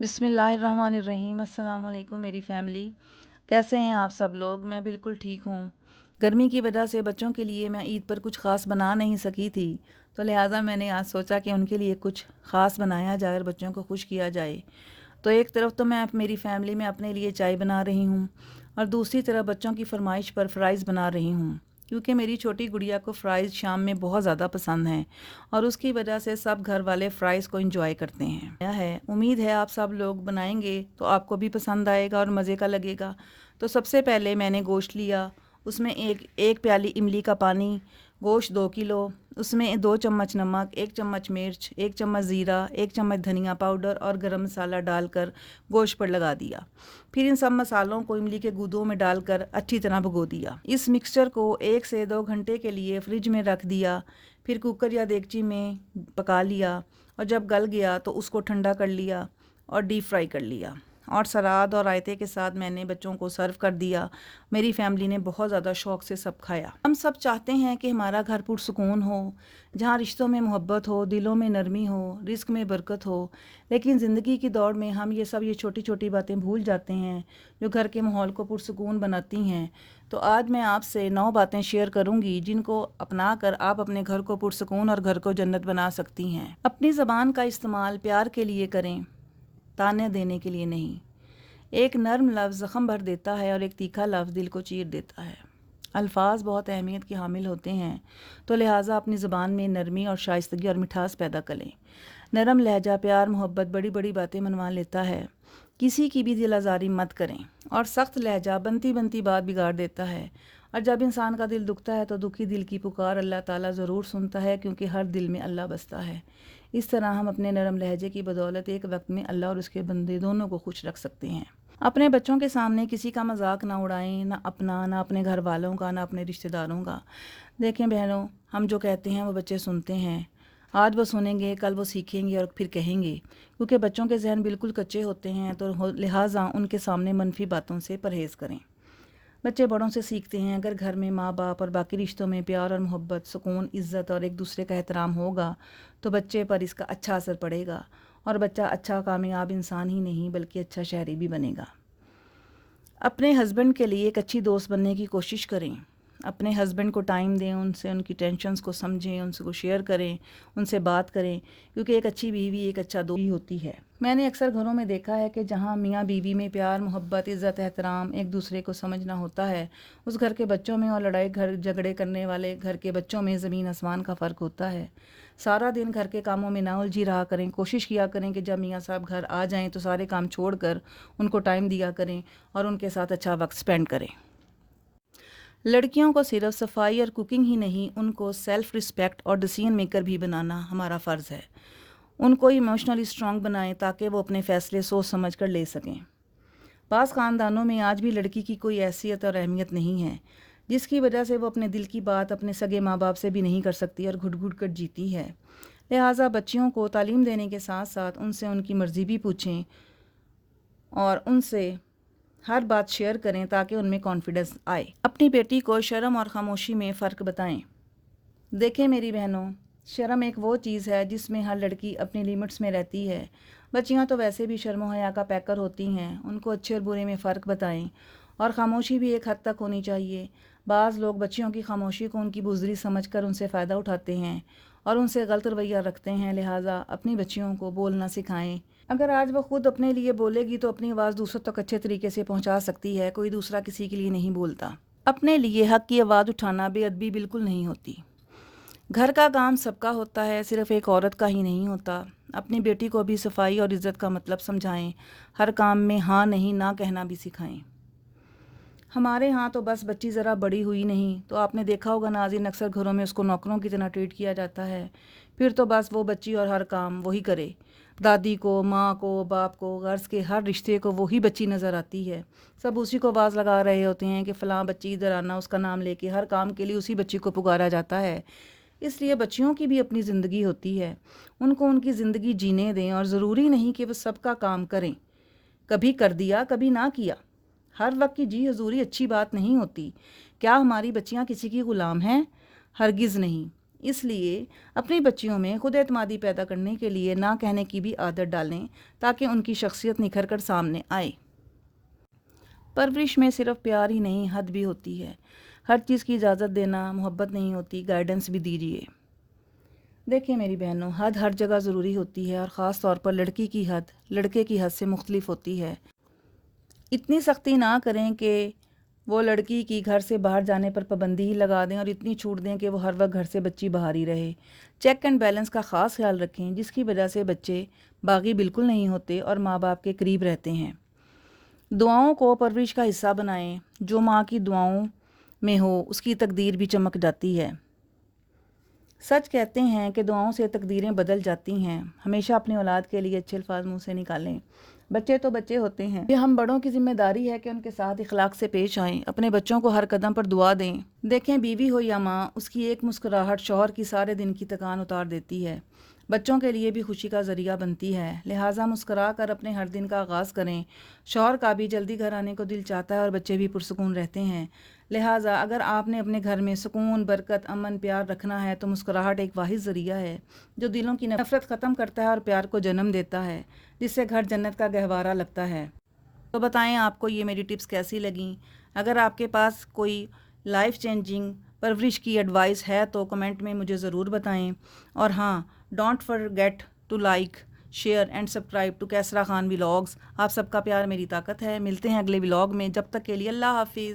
بسم اللہ الرحمن الرحیم۔ السلام علیکم میری فیملی، کیسے ہیں آپ سب لوگ؟ میں بالکل ٹھیک ہوں۔ گرمی کی وجہ سے بچوں کے لیے میں عید پر کچھ خاص بنا نہیں سکی تھی، تو لہٰذا میں نے آج سوچا کہ ان کے لیے کچھ خاص بنایا جائے اور بچوں کو خوش کیا جائے۔ تو ایک طرف تو میں میری فیملی میں اپنے لیے چائے بنا رہی ہوں اور دوسری طرف بچوں کی فرمائش پر فرائض بنا رہی ہوں، کیونکہ میری چھوٹی گڑیا کو فرائض شام میں بہت زیادہ پسند ہیں اور اس کی وجہ سے سب گھر والے فرائض کو انجوائے کرتے ہیں۔ امید ہے آپ سب لوگ بنائیں گے تو آپ کو بھی پسند آئے گا اور مزے کا لگے گا۔ تو سب سے پہلے میں نے گوشت لیا، اس میں ایک پیالی املی کا پانی، گوشت 2 کلو، اس میں 2 چمچ نمک، 1 چمچ مرچ، 1 چمچ زیرہ، 1 چمچ دھنیا پاؤڈر اور گرم مسالہ ڈال کر گوشت پر لگا دیا۔ پھر ان سب مسالوں کو املی کے گودوں میں ڈال کر اچھی طرح بھگو دیا۔ اس مکسچر کو 1 سے 2 گھنٹے کے لیے فریج میں رکھ دیا۔ پھر کوکر یا دیگچی میں پکا لیا اور جب گل گیا تو اس کو ٹھنڈا کر لیا اور ڈیپ فرائی کر لیا، اور سلاد اور رائتے کے ساتھ میں نے بچوں کو سرو کر دیا۔ میری فیملی نے بہت زیادہ شوق سے سب کھایا۔ ہم سب چاہتے ہیں کہ ہمارا گھر پرسکون ہو، جہاں رشتوں میں محبت ہو، دلوں میں نرمی ہو، رزق میں برکت ہو، لیکن زندگی کی دوڑ میں ہم یہ چھوٹی چھوٹی باتیں بھول جاتے ہیں جو گھر کے ماحول کو پرسکون بناتی ہیں۔ تو آج میں آپ سے 9 باتیں شیئر کروں گی جن کو اپنا کر آپ اپنے گھر کو پرسکون اور گھر کو جنت بنا سکتی ہیں۔ اپنی زبان کا استعمال پیار کے لیے کریں، تانے دینے کے لیے نہیں۔ ایک نرم لفظ زخم بھر دیتا ہے اور ایک تیکھا لفظ دل کو چیر دیتا ہے۔ الفاظ بہت اہمیت کے حامل ہوتے ہیں، تو لہٰذا اپنی زبان میں نرمی اور شائستگی اور مٹھاس پیدا کریں۔ نرم لہجہ پیار محبت بڑی بڑی باتیں منوا لیتا ہے۔ کسی کی بھی دل آزاری مت کریں، اور سخت لہجہ بنتی بنتی بات بگاڑ دیتا ہے، اور جب انسان کا دل دکھتا ہے تو دکھی دل کی پکار اللہ تعالیٰ ضرور سنتا ہے، کیونکہ ہر دل میں اللہ بستا ہے۔ اس طرح ہم اپنے نرم لہجے کی بدولت ایک وقت میں اللہ اور اس کے بندے دونوں کو خوش رکھ سکتے ہیں۔ اپنے بچوں کے سامنے کسی کا مذاق نہ اڑائیں، نہ اپنا، نہ اپنے گھر والوں کا، نہ اپنے رشتہ داروں کا۔ دیکھیں بہنوں، ہم جو کہتے ہیں وہ بچے سنتے ہیں۔ آج وہ سنیں گے، کل وہ سیکھیں گے اور پھر کہیں گے، کیونکہ بچوں کے ذہن بالکل کچے ہوتے ہیں، تو لہٰذا ان کے سامنے منفی باتوں سے پرہیز کریں۔ بچے بڑوں سے سیکھتے ہیں۔ اگر گھر میں ماں باپ اور باقی رشتوں میں پیار اور محبت، سکون، عزت اور ایک دوسرے کا احترام ہوگا تو بچے پر اس کا اچھا اثر پڑے گا، اور بچہ اچھا کامیاب انسان ہی نہیں بلکہ اچھا شہری بھی بنے گا۔ اپنے ہسبینڈ کے لیے ایک اچھی دوست بننے کی کوشش کریں۔ اپنے ہسبینڈ کو ٹائم دیں، ان سے ان کی ٹینشنز کو سمجھیں، ان سے کو شیئر کریں، ان سے بات کریں، کیونکہ ایک اچھی بیوی ایک اچھا دوست ہوتی ہے۔ میں نے اکثر گھروں میں دیکھا ہے کہ جہاں میاں بیوی میں پیار، محبت، عزت، احترام، ایک دوسرے کو سمجھنا ہوتا ہے، اس گھر کے بچوں میں اور لڑائی جھگڑے کرنے والے گھر کے بچوں میں زمین آسمان کا فرق ہوتا ہے۔ سارا دن گھر کے کاموں میں نہ الجھی رہا کریں۔ کوشش کیا کریں کہ جب میاں صاحب گھر آ جائیں تو سارے کام چھوڑ کر ان کو ٹائم دیا کریں اور ان کے ساتھ اچھا وقت سپینڈ کریں۔ لڑکیوں کو صرف صفائی اور کوکنگ ہی نہیں، ان کو سیلف رسپیکٹ اور ڈیسیژن میکر بھی بنانا ہمارا فرض ہے۔ ان کو ایموشنلی اسٹرانگ بنائیں تاکہ وہ اپنے فیصلے سوچ سمجھ کر لے سکیں۔ بعض خاندانوں میں آج بھی لڑکی کی کوئی حیثیت اور اہمیت نہیں ہے، جس کی وجہ سے وہ اپنے دل کی بات اپنے سگے ماں باپ سے بھی نہیں کر سکتی اور گھٹ گھٹ کر جیتی ہے۔ لہٰذا بچیوں کو تعلیم دینے کے ساتھ ساتھ ان سے ان کی مرضی بھی پوچھیں اور ان سے ہر بات شیئر کریں تاکہ ان میں کانفیڈنس آئے۔ اپنی بیٹی کو شرم اور خاموشی میں فرق بتائیں۔ دیکھیں میری بہنوں، شرم ایک وہ چیز ہے جس میں ہر لڑکی اپنی لیمٹس میں رہتی ہے۔ بچیاں تو ویسے بھی شرم و حیا کا پیکر ہوتی ہیں، ان کو اچھے اور برے میں فرق بتائیں، اور خاموشی بھی ایک حد تک ہونی چاہیے۔ بعض لوگ بچیوں کی خاموشی کو ان کی بزدلی سمجھ کر ان سے فائدہ اٹھاتے ہیں اور ان سے غلط رویہ رکھتے ہیں، لہٰذا اپنی بچیوں کو بولنا سکھائیں۔ اگر آج وہ خود اپنے لیے بولے گی تو اپنی آواز دوسروں تک اچھے طریقے سے پہنچا سکتی ہے، کوئی دوسرا کسی کے لیے نہیں بولتا۔ اپنے لیے حق کی آواز اٹھانا بے ادبی بالکل نہیں ہوتی۔ گھر کا کام سب کا ہوتا ہے، صرف ایک عورت کا ہی نہیں ہوتا۔ اپنی بیٹی کو بھی صفائی اور عزت کا مطلب سمجھائیں، ہر کام میں ہاں نہیں نہ کہنا بھی سکھائیں۔ ہمارے ہاں تو بس بچی ذرا بڑی ہوئی نہیں تو آپ نے دیکھا ہوگا ناظرین، اکثر گھروں میں اس کو نوکروں کی طرح ٹریٹ کیا جاتا ہے، پھر تو بس وہ بچی اور ہر کام وہی کرے۔ دادی کو، ماں کو، باپ کو، غرض کے ہر رشتے کو وہی بچی نظر آتی ہے۔ سب اسی کو آواز لگا رہے ہوتے ہیں کہ فلاں بچی ادھر آنا، اس کا نام لے کے ہر کام کے لیے اسی بچی کو پکارا جاتا ہے۔ اس لیے بچیوں کی بھی اپنی زندگی ہوتی ہے، ان کو ان کی زندگی جینے دیں، اور ضروری نہیں کہ وہ سب کا کام کریں۔ کبھی کر دیا، کبھی نہ کیا۔ ہر وقت کی جی حضوری اچھی بات نہیں ہوتی۔ کیا ہماری بچیاں کسی کی غلام ہیں؟ ہرگز نہیں۔ اس لیے اپنی بچیوں میں خود اعتمادی پیدا کرنے کے لیے نہ کہنے کی بھی عادت ڈالیں تاکہ ان کی شخصیت نکھر کر سامنے آئے۔ پرورش میں صرف پیار ہی نہیں، حد بھی ہوتی ہے۔ ہر چیز کی اجازت دینا محبت نہیں ہوتی، گائیڈنس بھی دیجیے۔ دیکھیں میری بہنوں، حد ہر جگہ ضروری ہوتی ہے اور خاص طور پر لڑکی کی حد لڑکے کی حد سے مختلف ہوتی ہے۔ اتنی سختی نہ کریں کہ وہ لڑکی کی گھر سے باہر جانے پر پابندی ہی لگا دیں اور اتنی چھوٹ دیں کہ وہ ہر وقت گھر سے بچی باہر ہی رہے۔ چیک اینڈ بیلنس کا خاص خیال رکھیں، جس کی وجہ سے بچے باغی بالکل نہیں ہوتے اور ماں باپ کے قریب رہتے ہیں۔ دعاؤں کو پرورش کا حصہ بنائیں، جو ماں کی دعاؤں میں ہو اس کی تقدیر بھی چمک جاتی ہے۔ سچ کہتے ہیں کہ دعاؤں سے تقدیریں بدل جاتی ہیں۔ ہمیشہ اپنی اولاد کے لیے اچھے الفاظ منہ سے نکالیں۔ بچے تو بچے ہوتے ہیں، یہ ہم بڑوں کی ذمہ داری ہے کہ ان کے ساتھ اخلاق سے پیش آئیں، اپنے بچوں کو ہر قدم پر دعا دیں۔ دیکھیں بیوی ہو یا ماں، اس کی ایک مسکراہٹ شوہر کی سارے دن کی تکان اتار دیتی ہے، بچوں کے لیے بھی خوشی کا ذریعہ بنتی ہے۔ لہٰذا مسکرا کر اپنے ہر دن کا آغاز کریں۔ شوہر کا بھی جلدی گھر آنے کو دل چاہتا ہے اور بچے بھی پرسکون رہتے ہیں۔ لہٰذا اگر آپ نے اپنے گھر میں سکون، برکت، امن، پیار رکھنا ہے تو مسکراہٹ ایک واحد ذریعہ ہے جو دلوں کی نفرت ختم کرتا ہے اور پیار کو جنم دیتا ہے، جس سے گھر جنت کا گہوارہ لگتا ہے۔ تو بتائیں آپ کو یہ میری ٹپس کیسی لگیں؟ اگر آپ کے پاس کوئی لائف چینجنگ پرورش کی ایڈوائس ہے تو کمنٹ میں مجھے ضرور بتائیں۔ اور ہاں، don't forget to like, share and subscribe to Kisra Khan vlogs. آپ سب کا پیار میری طاقت ہے۔ ملتے ہیں اگلے ولاگ میں، جب تک کے لیے اللہ حافظ۔